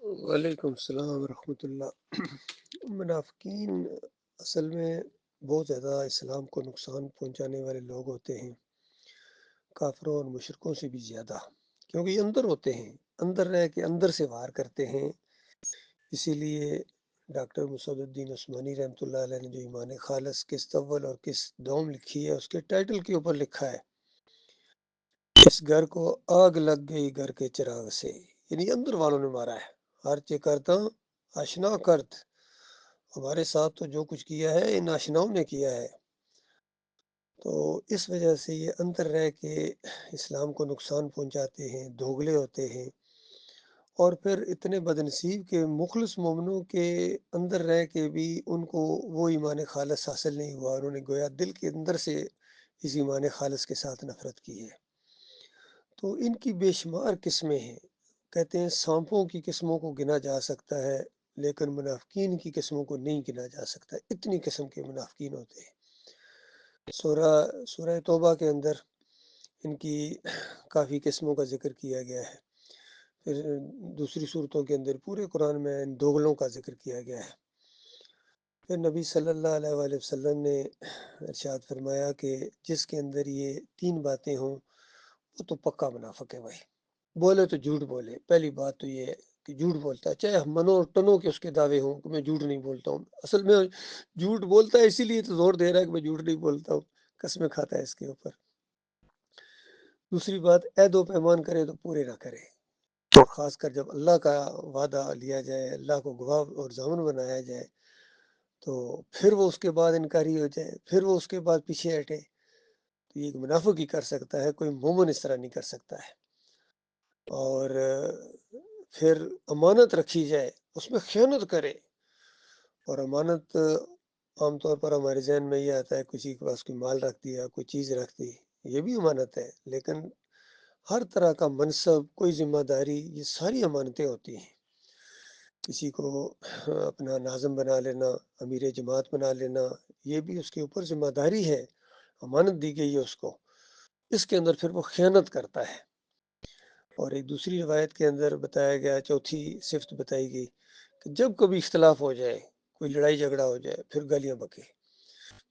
وعلیکم السلام ورحمۃ اللہ۔ منافقین اصل میں بہت زیادہ اسلام کو نقصان پہنچانے والے لوگ ہوتے ہیں، کافروں اور مشرکوں سے بھی زیادہ، کیونکہ یہ اندر ہوتے ہیں، اندر رہ کے اندر سے وار کرتے ہیں۔ اسی لیے ڈاکٹر مصعب الدین عثمانی رحمۃ اللہ علیہ نے جو ایمان خالص کس اول اور کس دوم لکھی ہے، اس کے ٹائٹل کے اوپر لکھا ہے، اس گھر کو آگ لگ گئی گھر کے چراغ سے، یعنی اندر والوں نے مارا ہے۔ ہر چے کرتا آشنا کرت، ہمارے ساتھ تو جو کچھ کیا ہے ان آشناؤں نے کیا ہے۔ تو اس وجہ سے یہ اندر رہ کے اسلام کو نقصان پہنچاتے ہیں، دوگلے ہوتے ہیں، اور پھر اتنے بدنصیب کے مخلص مومنوں کے اندر رہ کے بھی ان کو وہ ایمان خالص حاصل نہیں ہوا، انہوں نے گویا دل کے اندر سے اس ایمان خالص کے ساتھ نفرت کی ہے۔ تو ان کی بے شمار قسمیں ہیں، کہتے ہیں سانپوں کی قسموں کو گنا جا سکتا ہے لیکن منافقین کی قسموں کو نہیں گنا جا سکتا، اتنی قسم کے منافقین ہوتے ہیں۔ سورہ توبہ کے اندر ان کی کافی قسموں کا ذکر کیا گیا ہے، پھر دوسری صورتوں کے اندر پورے قرآن میں ان دوغلوں کا ذکر کیا گیا ہے۔ پھر نبی صلی اللہ علیہ وآلہ وسلم نے ارشاد فرمایا کہ جس کے اندر یہ تین باتیں ہوں وہ تو پکا منافق ہے بھائی۔ بولے تو جھوٹ بولے، پہلی بات تو یہ ہے کہ جھوٹ بولتا ہے، چاہے منو اور ٹنوں کے اس کے دعوے ہوں کہ میں جھوٹ نہیں بولتا ہوں، اصل میں جھوٹ بولتا ہے اسی لیے تو زور دے رہا ہے کہ میں جھوٹ نہیں بولتا ہوں، قسمیں کھاتا ہے اس کے اوپر۔ دوسری بات، عہد و پیمان کرے تو پورے نہ کرے، اور خاص کر جب اللہ کا وعدہ لیا جائے، اللہ کو گواہ اور ضامن بنایا جائے تو پھر وہ اس کے بعد انکاری ہو جائے، پھر وہ اس کے بعد پیچھے ہٹے، تو یہ ایک منافق ہی کر سکتا ہے، کوئی مومن اس طرح نہیں کر سکتا ہے۔ اور پھر امانت رکھی جائے اس میں خیانت کرے، اور امانت عام طور پر ہمارے ذہن میں یہ آتا ہے کسی کے پاس کوئی مال رکھ دیا، کوئی چیز رکھ دی، یہ بھی امانت ہے، لیکن ہر طرح کا منصب، کوئی ذمہ داری، یہ ساری امانتیں ہوتی ہیں۔ کسی کو اپنا ناظم بنا لینا، امیر جماعت بنا لینا، یہ بھی اس کے اوپر ذمہ داری ہے، امانت دی گئی ہے اس کو، اس کے اندر پھر وہ خیانت کرتا ہے۔ اور ایک دوسری روایت کے اندر بتایا گیا، چوتھی صفت بتائی گئی کہ جب کبھی اختلاف ہو جائے، کوئی لڑائی جھگڑا ہو جائے، پھر گالیاں بکے،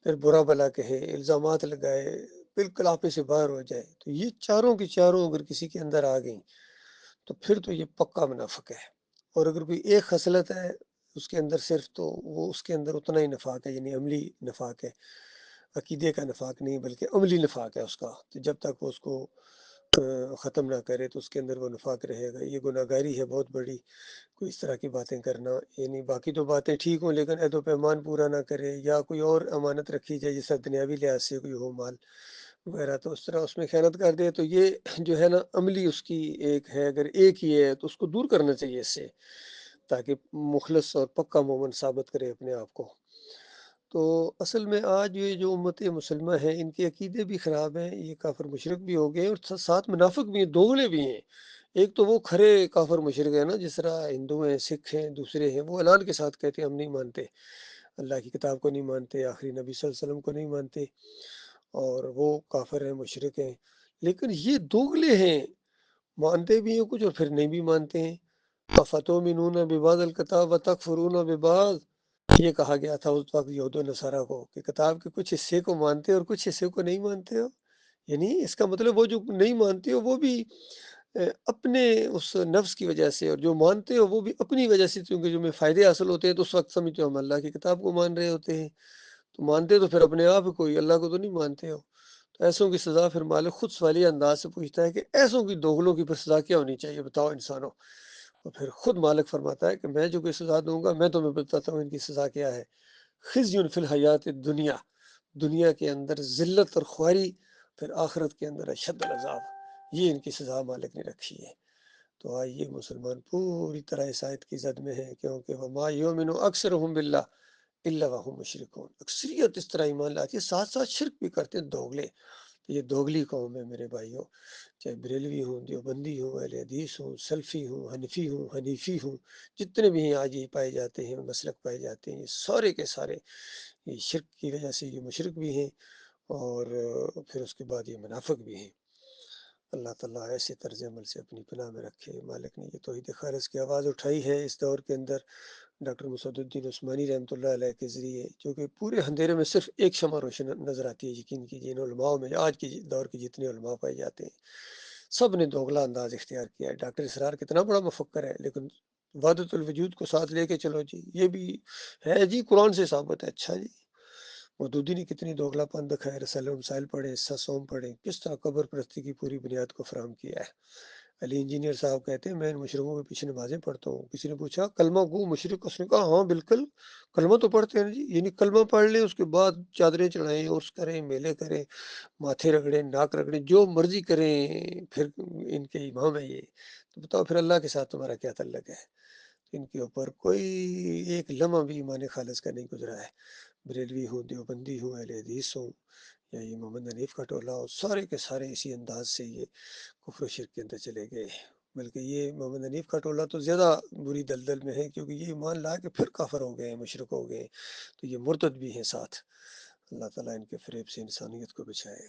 پھر برا بھلا کہے، الزامات لگائے، بالکل آپے سے باہر ہو جائے، تو یہ چاروں کی چاروں اگر کسی کے اندر آ گئیں تو پھر تو یہ پکا منافق ہے۔ اور اگر کوئی ایک خصلت ہے اس کے اندر صرف، تو وہ اس کے اندر اتنا ہی نفاق ہے، یعنی عملی نفاق ہے، عقیدے کا نفاق نہیں بلکہ عملی نفاق ہے اس کا، تو جب تک وہ اس کو ختم نہ کرے تو اس کے اندر وہ نفاق رہے گا۔ یہ گناہ گاری ہے بہت بڑی، کوئی اس طرح کی باتیں کرنا، یعنی باقی تو باتیں ٹھیک ہوں لیکن عہد و پیمان پورا نہ کرے، یا کوئی اور امانت رکھی جائے جیسا دنیاوی لحاظ سے کوئی ہو مال وغیرہ، تو اس طرح اس میں خیانت کر دے، تو یہ جو ہے نا عملی اس کی ایک ہے، اگر ایک ہی ہے تو اس کو دور کرنا چاہیے اس سے، تاکہ مخلص اور پکا مومن ثابت کرے اپنے آپ کو۔ تو اصل میں آج یہ جو امت مسلمہ ہیں ان کے عقیدے بھی خراب ہیں، یہ کافر مشرک بھی ہو گئے اور ساتھ منافق بھی ہیں، دوغلے بھی ہیں۔ ایک تو وہ کھرے کافر مشرک ہیں نا، جس طرح ہندو ہیں، سکھ ہیں، دوسرے ہیں، وہ اعلان کے ساتھ کہتے ہیں ہم نہیں مانتے، اللہ کی کتاب کو نہیں مانتے، آخری نبی صلی اللہ علیہ وسلم کو نہیں مانتے، اور وہ کافر ہیں، مشرک ہیں۔ لیکن یہ دوغلے ہیں، مانتے بھی ہیں کچھ اور پھر نہیں بھی مانتے ہیں۔ افتؤمنون ببعض الکتاب وتکفرون ببعض، یہ کہا گیا تھا اس وقت یہود و نصارہ کو کہ کتاب کے کچھ حصے کو مانتے اور کچھ حصے کو نہیں مانتے ہو، یعنی اس کا مطلب وہ جو نہیں مانتے ہو وہ بھی اپنے اس نفس کی وجہ سے، اور جو مانتے ہو وہ بھی اپنی وجہ سے، کیونکہ جو میں فائدے حاصل ہوتے ہیں تو اس وقت سمجھتے ہو ہم اللہ کی کتاب کو مان رہے ہوتے ہیں، تو مانتے تو پھر اپنے آپ کو ہی، اللہ کو تو نہیں مانتے ہو۔ تو ایسوں کی سزا پھر مالک خود سوالیہ انداز سے پوچھتا ہے کہ ایسوں کی دوغلوں کی پھر سزا کیا ہونی چاہیے بتاؤ انسانوں، اور پھر خود مالک فرماتا ہے کہ میں جو کوئی سزا دوں گا میں تمہیں بتاتا ہوں ان کی سزا کیا ہے۔ خزی فی الحیات دنیا، دنیا کے اندر ذلت اور خواری، پھر آخرت کے اندر اشد العذاب، یہ ان کی سزا مالک نے رکھی ہے۔ تو آئیے مسلمان پوری طرح اس آیت کی زد میں ہیں، کیونکہ وما یؤمن اکثرهم باللہ الا وهم مشرکون، اکثریت اس طرح ایمان لاتی ہے، ساتھ ساتھ شرک بھی کرتے ہیں، دوغلے۔ تو یہ دوغلی قوم ہے میرے بھائیوں، چاہے بریلوی ہوں، دیوبندی ہوں، اہل حدیث ہوں، سلفی ہوں، حنیفی ہوں، جتنے بھی ہیں آج یہ پائے جاتے ہیں، مسلک پائے جاتے ہیں، یہ سارے کے سارے یہ شرک کی وجہ سے یہ مشرک بھی ہیں، اور پھر اس کے بعد یہ منافق بھی ہیں۔ اللہ تعالیٰ ایسے طرز عمل سے اپنی پناہ میں رکھے۔ مالک نے یہ توحید خالص کی آواز اٹھائی ہے اس دور کے اندر ڈاکٹر مسعد الدین عثمانی رحمۃ اللہ علیہ کے ذریعے، جو کہ پورے اندھیرے میں صرف ایک شمع روشن نظر آتی ہے۔ یقین کیجیے ان علماء میں، آج کے دور کے جتنے علماء پائے جاتے ہیں، سب نے دوغلا انداز اختیار کیا ہے۔ ڈاکٹر اسرار کتنا بڑا مفکر ہے، لیکن وحدت الوجود کو ساتھ لے کے چلو جی، یہ بھی ہے جی، قرآن سے ثابت ہے۔ اچھا جی، مودودی نے کتنی دوغلا پن دکھایا، رسالہ مسائل پڑھے، حصہ سوم پڑھے، کس طرح قبر پرستی کی پوری بنیاد کو فراہم کیا ہے۔ علی انجینئر صاحب کہتے ہیں میں ان مشرقوں کے پیچھے نمازیں پڑھتا ہوں۔ کسی نے پوچھا کلمہ گو مشرق، اس نے کہا ہاں بالکل کلمہ تو پڑھتے ہیں جی، یعنی کلمہ پڑھ لیں، اس کے بعد چادریں چڑھائیں، عرس کریں، میلے کریں، ماتھے رگڑیں، ناک رگڑیں، جو مرضی کریں، پھر ان کے امام ہے یہ، تو بتاؤ پھر اللہ کے ساتھ تمہارا کیا تعلق ہے؟ ان کے اوپر کوئی ایک لمحہ بھی ایمان خالص کا نہیں گزرا ہے۔ بریلوی ہوں، دیوبندی ہوں، اہل حدیث ہوں، یا یہ محمد حنیف کا ٹولہ ہو، سارے کے سارے اسی انداز سے یہ کفر و شرک کے اندر چلے گئے۔ بلکہ یہ محمد حنیف کا ٹولہ تو زیادہ بری دلدل میں ہے، کیونکہ یہ ایمان لا کے پھر کافر ہو گئے ہیں، مشرک ہو گئے ہیں، تو یہ مرتد بھی ہیں ساتھ۔ اللہ تعالیٰ ان کے فریب سے انسانیت کو بچائے۔